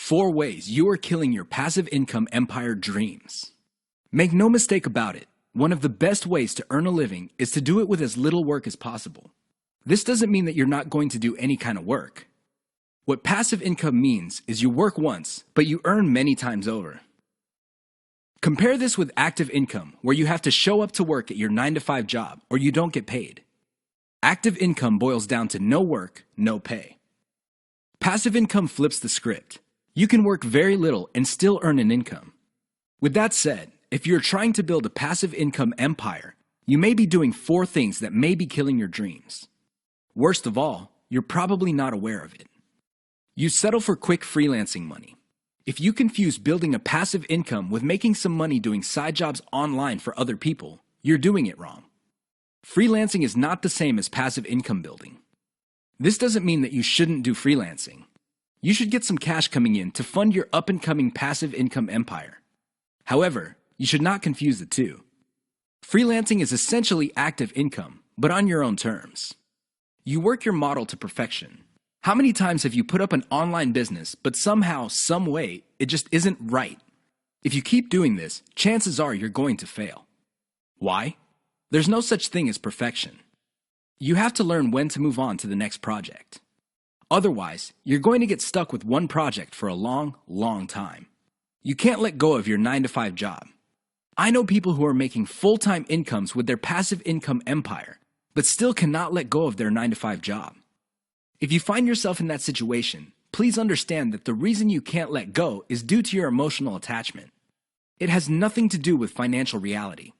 4 ways you are killing your passive income empire dreams. Make no mistake about it, one of the best ways to earn a living is to do it with as little work as possible. This doesn't mean that you're not going to do any kind of work. What passive income means is you work once, but you earn many times over. Compare this with active income, where you have to show up to work at your 9-to-5 job or you don't get paid. Active income boils down to no work, no pay. Passive income flips the script. You can work very little and still earn an income. With that said, if you're trying to build a passive income empire, you may be doing 4 things that may be killing your dreams. Worst of all, you're probably not aware of it. You settle for quick freelancing money. If you confuse building a passive income with making some money doing side jobs online for other people, you're doing it wrong. Freelancing is not the same as passive income building. This doesn't mean that you shouldn't do freelancing. You should get some cash coming in to fund your up-and-coming passive income empire. However, you should not confuse the two. Freelancing is essentially active income, but on your own terms. You work your model to perfection. How many times have you put up an online business, but somehow, some way, it just isn't right? If you keep doing this, chances are you're going to fail. Why? There's no such thing as perfection. You have to learn when to move on to the next project. Otherwise, you're going to get stuck with one project for a long, long time. You can't let go of your 9-to-5 job. I know people who are making full-time incomes with their passive income empire, but still cannot let go of their 9-to-5 job. If you find yourself in that situation, please understand that the reason you can't let go is due to your emotional attachment. It has nothing to do with financial reality.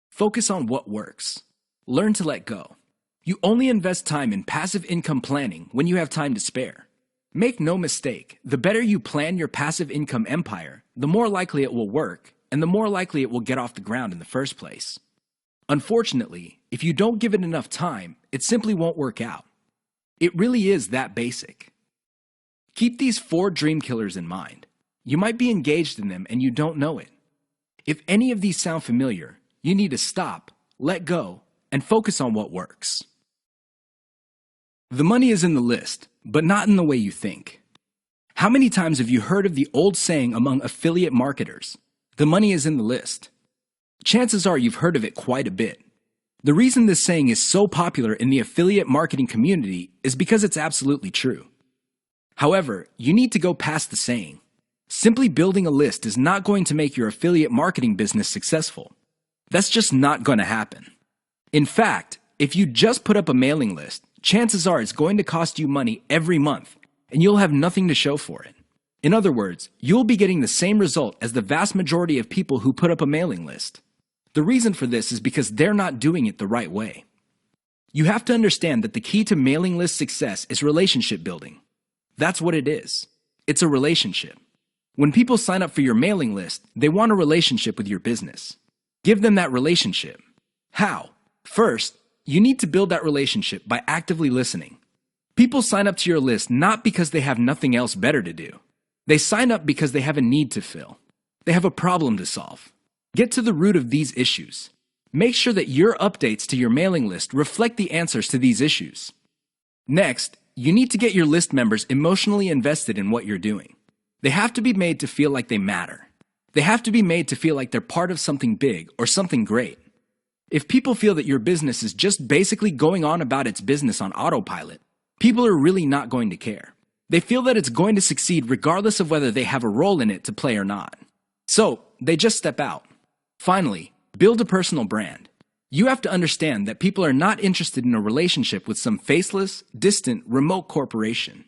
Focus on what works. Learn to let go. You only invest time in passive income planning when you have time to spare. Make no mistake, the better you plan your passive income empire, the more likely it will work, and the more likely it will get off the ground in the first place. Unfortunately, if you don't give it enough time, it simply won't work out. It really is that basic. Keep these 4 dream killers in mind. You might be engaged in them and you don't know it. If any of these sound familiar, you need to stop, let go, and focus on what works. The money is in the list, but not in the way you think. How many times have you heard of the old saying among affiliate marketers, "The money is in the list"? Chances are you've heard of it quite a bit. The reason this saying is so popular in the affiliate marketing community is because it's absolutely true. However, you need to go past the saying. Simply building a list is not going to make your affiliate marketing business successful. That's just not going to happen. In fact, if you just put up a mailing list, chances are it's going to cost you money every month, and you'll have nothing to show for it. In other words, you'll be getting the same result as the vast majority of people who put up a mailing list. The reason for this is because they're not doing it the right way. You have to understand that the key to mailing list success is relationship building. That's what it is. It's a relationship. When people sign up for your mailing list, they want a relationship with your business. Give them that relationship. How? First, you need to build that relationship by actively listening. People sign up to your list not because they have nothing else better to do. They sign up because they have a need to fill. They have a problem to solve. Get to the root of these issues. Make sure that your updates to your mailing list reflect the answers to these issues. Next, you need to get your list members emotionally invested in what you're doing. They have to be made to feel like they matter. They have to be made to feel like they're part of something big or something great. If people feel that your business is just basically going on about its business on autopilot, people are really not going to care. They feel that it's going to succeed regardless of whether they have a role in it to play or not. So, they just step out. Finally, build a personal brand. You have to understand that people are not interested in a relationship with some faceless, distant, remote corporation.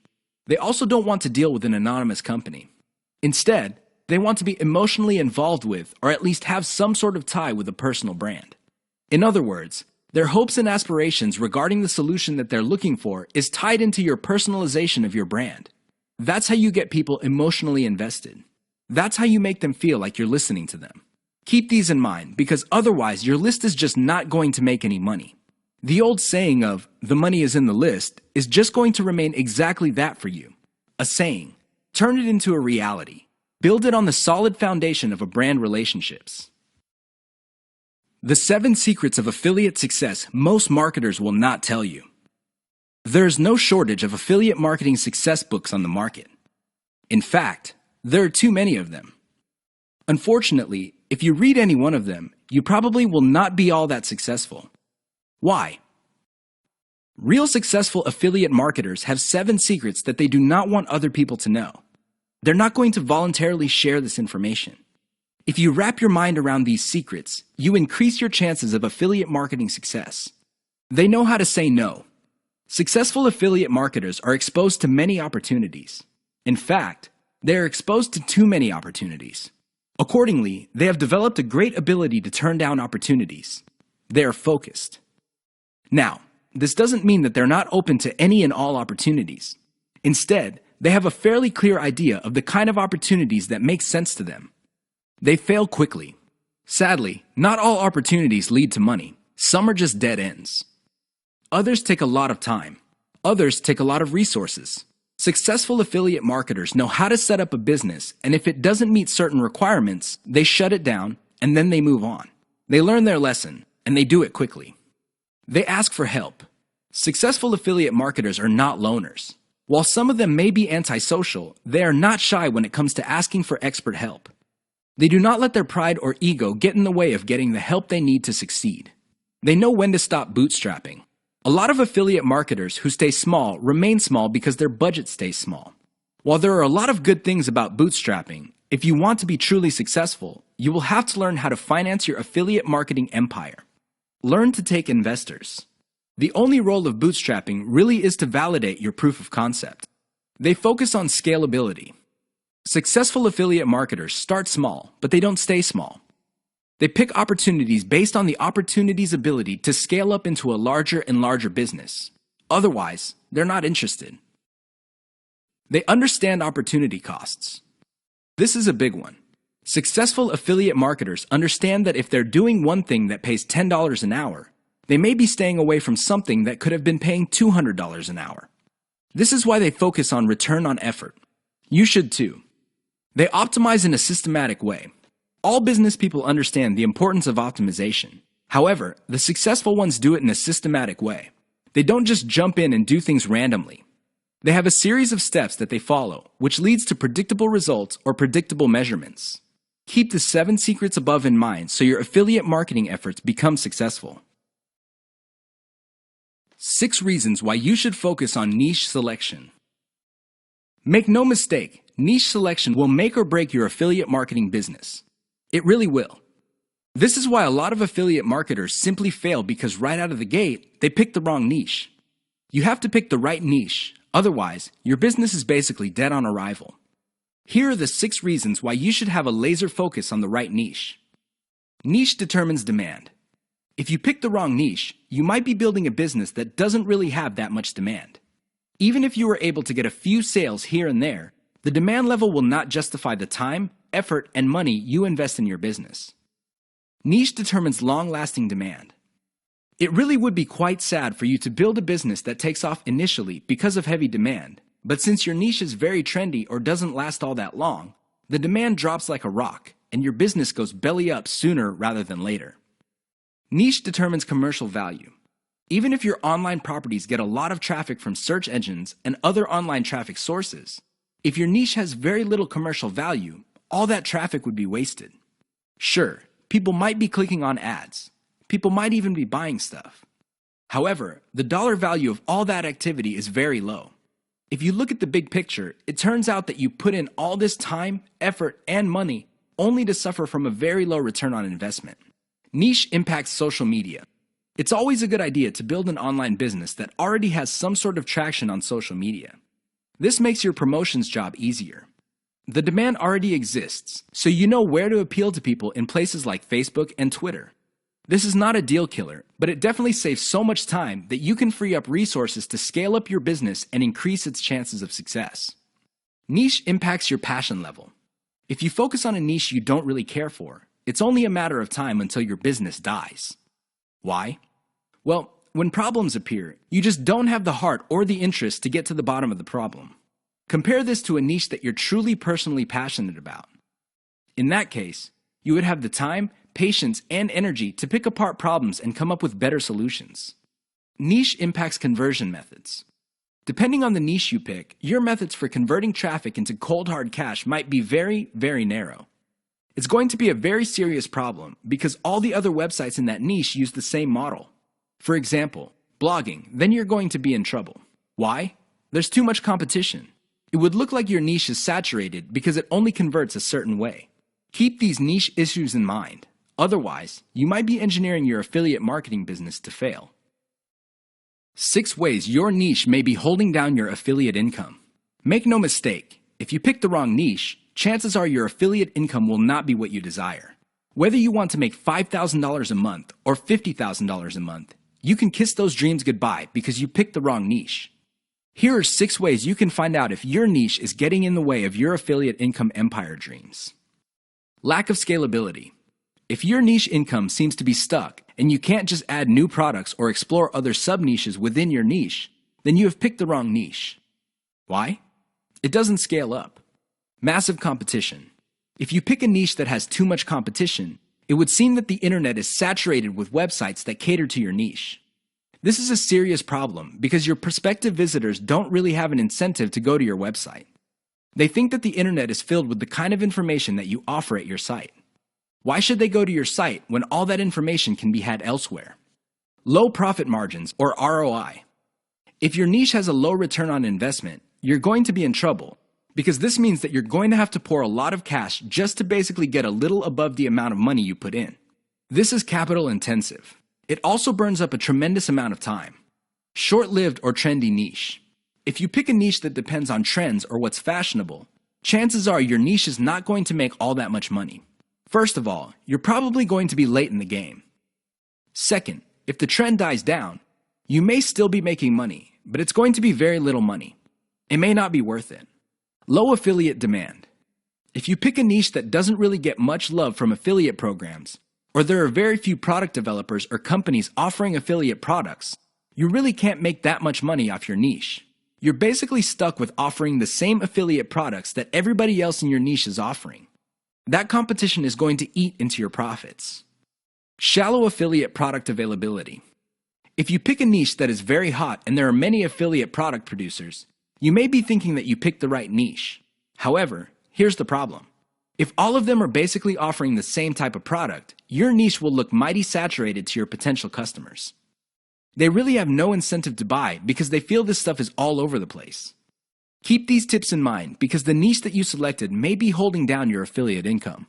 They also don't want to deal with an anonymous company. Instead, they want to be emotionally involved with, or at least have some sort of tie with a personal brand. In other words, their hopes and aspirations regarding the solution that they're looking for is tied into your personalization of your brand. That's how you get people emotionally invested. That's how you make them feel like you're listening to them. Keep these in mind, because otherwise your list is just not going to make any money. The old saying of, "the money is in the list," is just going to remain exactly that for you. A saying. Turn it into a reality. Build it on the solid foundation of a brand relationships. The 7 secrets of affiliate success most marketers will not tell you. There is no shortage of affiliate marketing success books on the market. In fact, There are too many of them. Unfortunately, if you read any one of them, you probably will not be all that successful. Why? Real successful affiliate marketers have 7 secrets that they do not want other people to know. They're not going to voluntarily share this information. If you wrap your mind around these secrets, you increase your chances of affiliate marketing success. They know how to say no. Successful affiliate marketers are exposed to many opportunities. In fact, they are exposed to too many opportunities. Accordingly, they have developed a great ability to turn down opportunities. They are focused. Now, this doesn't mean that they're not open to any and all opportunities. Instead, they have a fairly clear idea of the kind of opportunities that make sense to them. They fail quickly. Sadly, not all opportunities lead to money. Some are just dead ends. Others take a lot of time. Others take a lot of resources. Successful affiliate marketers know how to set up a business, and if it doesn't meet certain requirements, they shut it down, and then they move on. They learn their lesson, and they do it quickly. They ask for help. Successful affiliate marketers are not loners. While some of them may be antisocial, they are not shy when it comes to asking for expert help. They do not let their pride or ego get in the way of getting the help they need to succeed. They know when to stop bootstrapping. A lot of affiliate marketers who stay small remain small because their budget stays small. While there are a lot of good things about bootstrapping, if you want to be truly successful, you will have to learn how to finance your affiliate marketing empire. Learn to take investors. The only role of bootstrapping really is to validate your proof of concept. They focus on scalability. Successful affiliate marketers start small, but they don't stay small. They pick opportunities based on the opportunity's ability to scale up into a larger and larger business. Otherwise, they're not interested. They understand opportunity costs. This is a big one. Successful affiliate marketers understand that if they're doing one thing that pays $10 an hour, they may be staying away from something that could have been paying $200 an hour. This is why they focus on return on effort. You should too. They optimize in a systematic way. All business people understand the importance of optimization. However, the successful ones do it in a systematic way. They don't just jump in and do things randomly. They have a series of steps that they follow, which leads to predictable results or predictable measurements. Keep the 7 secrets above in mind so your affiliate marketing efforts become successful. 6 reasons why you should focus on niche selection. Make no mistake, niche selection will make or break your affiliate marketing business. It really will. This is why a lot of affiliate marketers simply fail because right out of the gate, they pick the wrong niche. You have to pick the right niche, otherwise, your business is basically dead on arrival. Here are the 6 reasons why you should have a laser focus on the right niche. Niche determines demand. If you pick the wrong niche, you might be building a business that doesn't really have that much demand. Even if you were able to get a few sales here and there, the demand level will not justify the time, effort, and money you invest in your business. Niche determines long-lasting demand. It really would be quite sad for you to build a business that takes off initially because of heavy demand, but since your niche is very trendy or doesn't last all that long, the demand drops like a rock, and your business goes belly up sooner rather than later. Niche determines commercial value. Even if your online properties get a lot of traffic from search engines and other online traffic sources, if your niche has very little commercial value, all that traffic would be wasted. Sure, people might be clicking on ads. People might even be buying stuff. However, the dollar value of all that activity is very low. If you look at the big picture, it turns out that you put in all this time, effort, and money only to suffer from a very low return on investment. Niche impacts social media. It's always a good idea to build an online business that already has some sort of traction on social media. This makes your promotions job easier. The demand already exists, so you know where to appeal to people in places like Facebook and Twitter. This is not a deal killer, but it definitely saves so much time that you can free up resources to scale up your business and increase its chances of success. Niche impacts your passion level. If you focus on a niche you don't really care for, it's only a matter of time until your business dies. Why? Well, when problems appear, you just don't have the heart or the interest to get to the bottom of the problem. Compare this to a niche that you're truly personally passionate about. In that case, you would have the time, patience, and energy to pick apart problems and come up with better solutions. Niche impacts conversion methods. Depending on the niche you pick, your methods for converting traffic into cold hard cash might be very, very narrow. It's going to be a very serious problem because all the other websites in that niche use the same model. For example, blogging, then you're going to be in trouble. Why? There's too much competition. It would look like your niche is saturated because it only converts a certain way. Keep these niche issues in mind. Otherwise, you might be engineering your affiliate marketing business to fail. 6 ways your niche may be holding down your affiliate income. Make no mistake, if you pick the wrong niche, chances are your affiliate income will not be what you desire. Whether you want to make $5,000 a month or $50,000 a month, you can kiss those dreams goodbye because you picked the wrong niche. Here are 6 ways you can find out if your niche is getting in the way of your affiliate income empire dreams. Lack of scalability. If your niche income seems to be stuck and you can't just add new products or explore other sub-niches within your niche, then you have picked the wrong niche. Why? It doesn't scale up. Massive competition. If you pick a niche that has too much competition, it would seem that the internet is saturated with websites that cater to your niche. This is a serious problem because your prospective visitors don't really have an incentive to go to your website. They think that the internet is filled with the kind of information that you offer at your site. Why should they go to your site when all that information can be had elsewhere? Low profit margins, or ROI. If your niche has a low return on investment, you're going to be in trouble because this means that you're going to have to pour a lot of cash just to basically get a little above the amount of money you put in. This is capital intensive. It also burns up a tremendous amount of time. Short-lived or trendy niche. If you pick a niche that depends on trends or what's fashionable, chances are your niche is not going to make all that much money. First of all, you're probably going to be late in the game. Second, if the trend dies down, you may still be making money, but it's going to be very little money. It may not be worth it. Low affiliate demand. If you pick a niche that doesn't really get much love from affiliate programs, or there are very few product developers or companies offering affiliate products, you really can't make that much money off your niche. You're basically stuck with offering the same affiliate products that everybody else in your niche is offering. That competition is going to eat into your profits. Shallow affiliate product availability. If you pick a niche that is very hot and there are many affiliate product producers, you may be thinking that you picked the right niche. However, here's the problem. If all of them are basically offering the same type of product, your niche will look mighty saturated to your potential customers. They really have no incentive to buy because they feel this stuff is all over the place. Keep these tips in mind because the niche that you selected may be holding down your affiliate income.